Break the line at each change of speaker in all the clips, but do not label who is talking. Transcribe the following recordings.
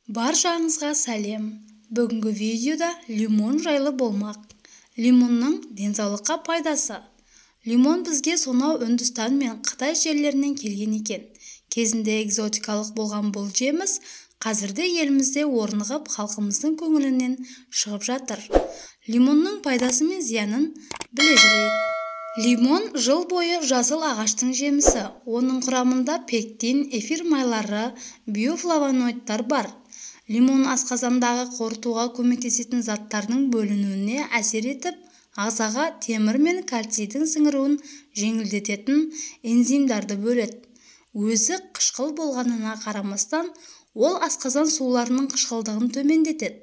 Баршаңызға сәлем. Бүгінгі видеода лимон жайлы болмақ. Лимонның денсаулыққа пайдасы. Лимон бізге сонау Үндістан мен Қытай жерлерінен келген екен. Кезінде экзотикалық болған бұл жеміс қазірде елімізде орнығып, халқымыздың көңілінен шығып жатыр. Лимонның пайдасы мен зиянын біле жүрейік. Лимон жыл бойы жасыл ағаштың жемісі. Оның құрамында пектин, эфир майлары, биофлавоноидтар бар. Лимон асқазандағы қорытуға көмектесетін заттардың бөлінуіне әсер етіп, ағзаға темір мен кальцийдің сіңіруін жеңілдететін энзимдарды бөледі. Өзі қышқыл болғанына қарамастан, ол асқазан суларының қышқылдығын төмендетеді.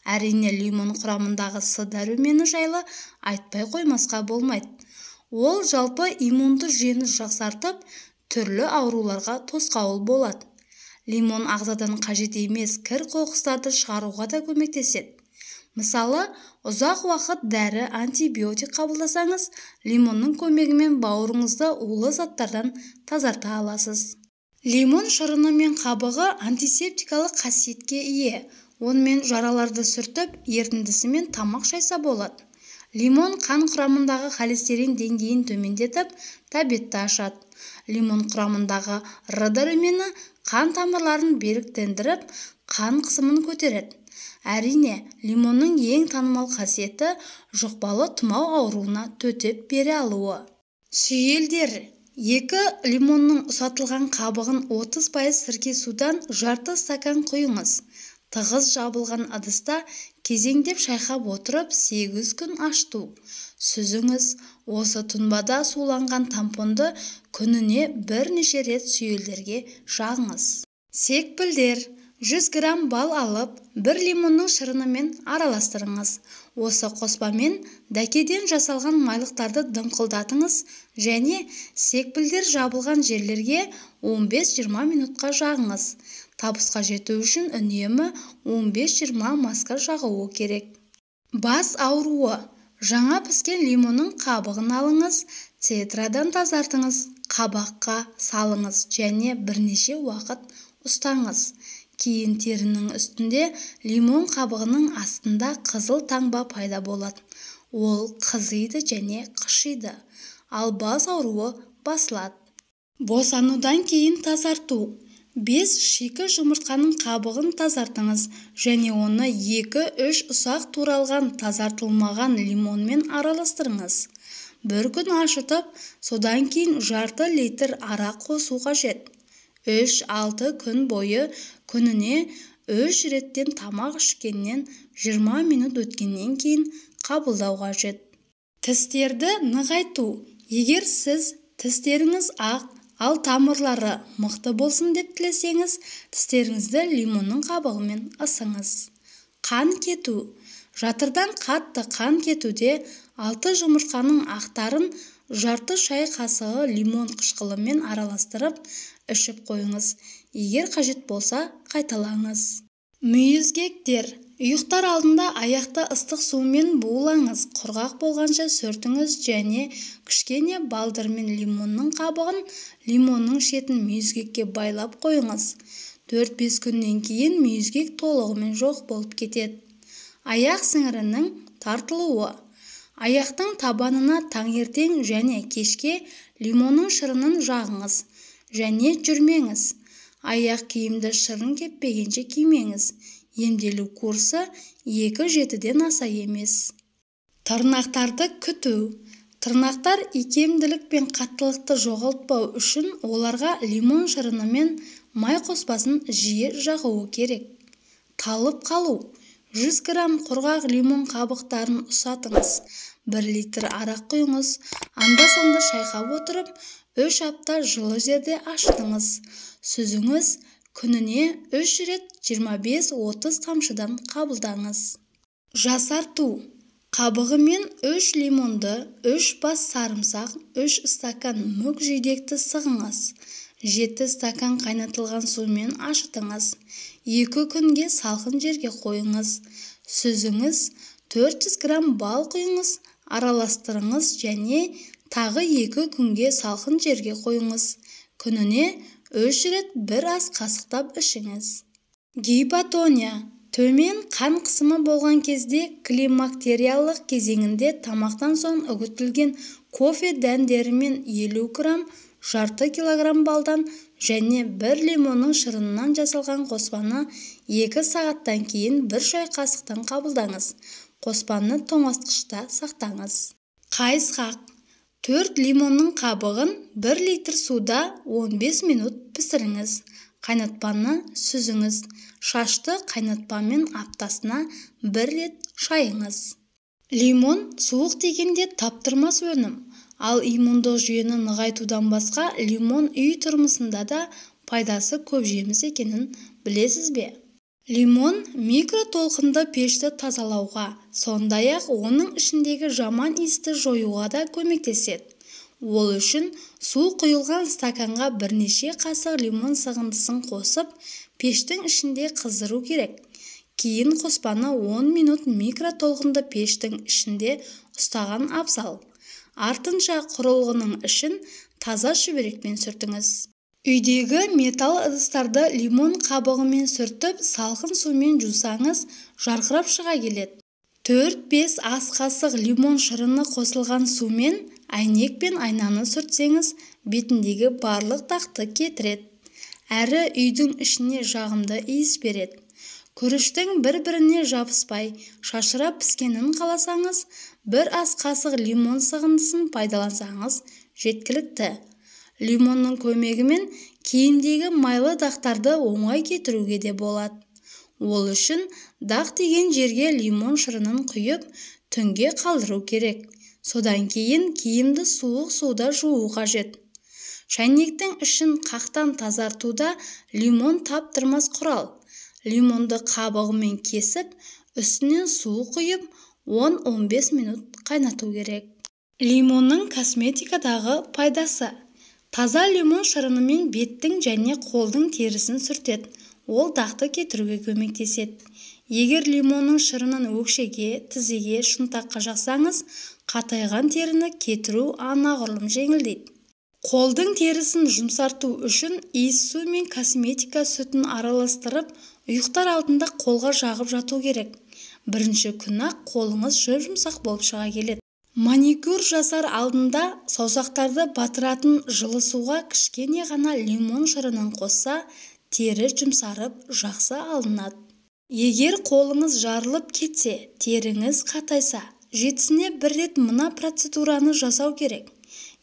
Әрине, лимон құрамындағы С дәрумені жайлы айтпай қоймасқа болмайды. Ол жалпы иммунды жүйені жақсартып, түрлі ауруларға тосқауыл болады. Лимон ағзадан қажет емес кір-қоқыстарды шығаруға да көмектеседі. Мысалы, ұзақ уақыт дәрі антибиотик қабылдасаңыз, лимонның көмегімен бауырыңызды улы заттардан тазарта аласыз. Лимон шырыны мен қабығы антисептикалық қасиетке ие. Онымен жараларды сүртіп, ерітіндісімен тамақ шайса болады. Лимон қан құрамындағы холестерин деңгейін төмендетіп, диабетті ашады. Лимон құрамындағы Р дәрумені қан тамырларын беріктендіріп, қан қысымын көтереді. Әрине, лимонның ең танымал қасиеті жұқпалы тұмау ауруына төтеп бере алуы. Сүйелдер. 2 лимонның ұсатылған қабығын 30% сірке судан жарты стакан құйыңыз. Тығыз жабылған ыдыста кезеңдеп шайқап отырып 8 күн ашыту. Сүзіңіз. Осы тұнбада суланған тампонды күніне бірнеше рет сүйелдерге жағыңыз. Секпілдер. 100 грамм бал алып, 1 лимонның шырынымен араластырыңыз. Осы қоспамен дәкеден жасалған майлықтарды дымқылдатыңыз және секпілдер жабылған жерлерге 15-20 минутқа жағыңыз. Табысқа жету үшін үнемі 15-20 маска жағуы керек. Бас ауруы. Жаңа піскен лимонның қабығын алыңыз, цедрадан тазартыңыз, қабаққа салыңыз және бірнеше уақыт ұстаңыз. Кейін терінің үстінде лимон қабығының астында қызыл таңба пайда болады. Ол қызиды және қышиды, ал бас ауруы басылады. Босанудан кейін тазарту. 5 шикі жұмыртқаның қабығын тазартыңыз және оны 2-3 ұсақ туралған тазартылмаған лимонмен араластырыңыз. 1 күн ашытып, содан кейін жарты литр арақ қосу қажет. 3-6 күн бойы күніне 3 реттен тамақ ішкеннен 20 минут өткеннен кейін қабылдау қажет. Тістерді нығайту. Егер сіз тістеріңіз ақ, ал тамырлары мықты болсын деп тілесеңіз, тістеріңізді лимонның қабығымен ысыңыз. Қан кету. Жатырдан қатты қан кетуде 6 жұмыртқаның ақтарын жарты шай қасығы лимон қышқылымен араластырып ішіп қойыңыз. Егер қажет болса, қайталаңыз. Мүйізгектер. Ұйықтар алдында аяқты ыстық сумен булаңыз, құрғақ болғанша сүртіңіз және кішкене балдырмен лимонның қабығын лимонның шетін мүйізгекке байлап қойыңыз. 4-5 күннен кейін мүйізгек толығымен жоқ болып кетеді. Аяқ сіңірінің тартылуы. Аяқтың табанына таңертең және кешке лимонның шырынын жағыңыз және жүрмеңіз. Аяқ киімді шырын кеппегенше кимеңіз. Емделу курсы 2-7-ден аса емес. Тырнақтарды күту. Тырнақтар икемділік пен қаттылықты жоғалтпау үшін оларға лимон шырыны мен май қоспасын жиі жағуы керек. Талып қалу. 100 грамм құрғақ лимон қабықтарын ұсатыңыз. 1 литр арақ құйыңыз. Анда-санда шайқап отырып, 3 апта жылы жерде ашытыңыз. Сүзіңіз. Күніне 3 рет 25-30 тамшыдан қабылдаңыз. Жасарту. Қабығымен 3 лимонды, 3 бас сарымсақ, 3 стакан мүк жидекті сығыңыз. 7 стакан қайнатылған сумен ашытыңыз. 2 күнге салқын жерге қойыңыз. Сүзіңіз. 400 грамм бал құйыңыз, араластырыңыз және тағы 2 күнге салқын жерге қойыңыз. Күніне 3 рет 1 ас қасықтап ішіңіз. Гипотония төмен қан қысымы болған кезде климактериялық кезеңінде тамақтан соң үгітілген кофе дәндерімен 50 грамм, жарты килограмм балдан және 1 лимонның шырынынан жасалған қоспаны 2 сағаттан кейін 1 шай қасықтан қабылдаңыз. Қоспаны тоңазытқышта сақтаңыз. Қайысқақ 4 лимонның қабығын 1 литр суда 15 минут пісіріңіз. Қайнатпаны сүзіңіз. Шашты қайнатпамен аптасына 1 рет шайыңыз. Лимон суық тигенде таптырмас өнім. Ал иммундық жүйені нығайтудан басқа лимон үй тұрмысында да пайдасы көп жеміс екенін білесіз бе? Лимон микротолқынды пешті тазалауға, сондай-ақ оның ішіндегі жаман иісті жоюға да көмектеседі. Ол үшін су құйылған стаканға бірнеше қасық лимон сығындысын қосып, пештің ішінде қыздыру керек. Кейін қоспаны 10 минут микротолқынды пештің ішінде ұстаған абзал. Артынша құрылғының ішін таза шүберекпен сүртіңіз. Үйдегі металл ыдыстарды лимон қабығымен сүртіп, салқын сумен жусаңыз, жарқырап шыға келеді. 4-5 ас қасық лимон шырыны қосылған сумен әйнек пен айнаны сүртсеңіз, бетіндегі барлық дақты кетіреді. Әрі үйдің ішіне жағымды иіс береді. Күріштің бір-біріне жабыспай, шашырап піскенін қаласаңыз, 1 ас қасық лимон сығындысын пайдалансаңыз жеткілікті. Лимонның көмегімен киімдегі майлы дақтарды оңай кетіруге де болады. Ол үшін дақ тиген жерге лимон шырынын құйып, түнге қалдыру керек. Содан кейін киімді суық суда жуу қажет. Шәйнектің ішін қақтан тазартуда лимон таптырмас құрал. Лимонды қабығымен кесіп, үстінен су құйып, 10-15 минут қайнату керек. Лимонның косметикадағы пайдасы. Таза лимон шырынымен беттің және қолдың терісін сүртеді. Ол дақты кетіруге көмектеседі. Егер лимонның шырынын өкшеге, тізеге, шынтаққа жақсаңыз, қатайған теріні кетіру анағұрлым жеңілдейді. Қолдың терісін жұмсарту үшін иіс су мен косметика сүтін араластырып, ұйықтар алдында қолға жағып жату керек. Бірінші күн-ақ қолыңыз жұмсақ болып шыға келеді. Маникюр жасар алдында саусақтарды батыратын жылы суға кішкене ғана лимон шырынын қосса, тері жұмсарып, жақсы алынады. Егер қолыңыз жарылып кетсе, теріңіз қатайса, жетісіне 1 рет мына процедураны жасау керек.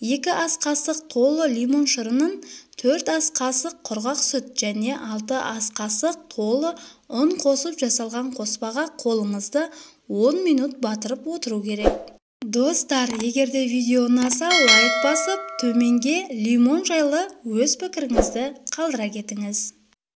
2 ас қасық толы лимон шырынын 4 ас қасық құрғақ сүт және 6 ас қасық толы ұн қосып жасалған қоспаға қолыңызды 10 минут батырып отыру керек. Достар, егерде видео ұнаса, лайк басып, төменге лимон жайлы өз пікіріңізді қалдыра кетіңіз.